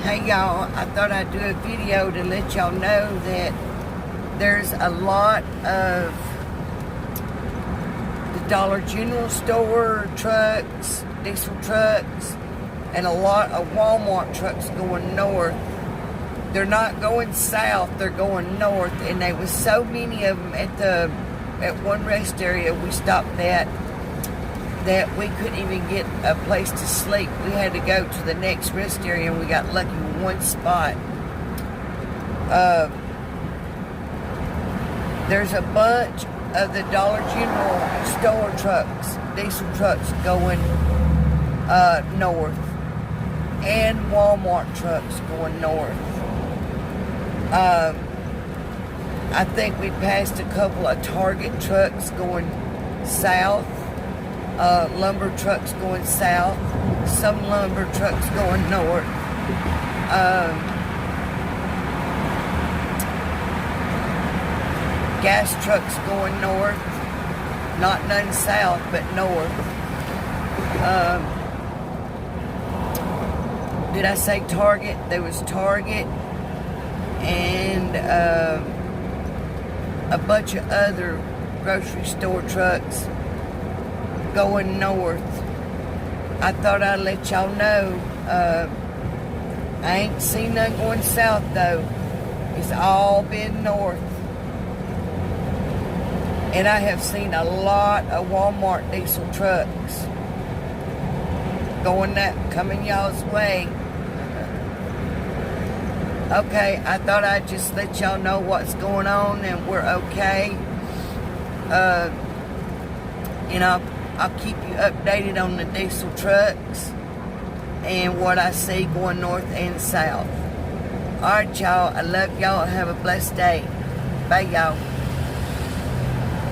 Hey y'all, I thought I'd do a video to let y'all know that there's a lot of the Dollar General store trucks, diesel trucks, and a lot of Walmart trucks going north. They're not going south, they're going north, and there was so many of them at one rest area we stopped at that we couldn't even get a place to sleep. We had to go to the next rest area, and we got lucky with one spot. There's a bunch of the Dollar General store trucks, diesel trucks going north, and Walmart trucks going north. I think we passed a couple of Target trucks going south. Lumber trucks going south, some lumber trucks going north. Gas trucks going north, not none south, but north. Did I say Target? There was Target and a bunch of other grocery store trucks going north. I thought I'd let y'all know. I ain't seen none going south though. It's all been north. And I have seen a lot of Walmart diesel trucks coming y'all's way. Okay, I thought I'd just let y'all know what's going on and we're okay. I'll keep you updated on the diesel trucks and what I see going north and south. Alright, y'all. I love y'all. Have a blessed day. Bye, y'all.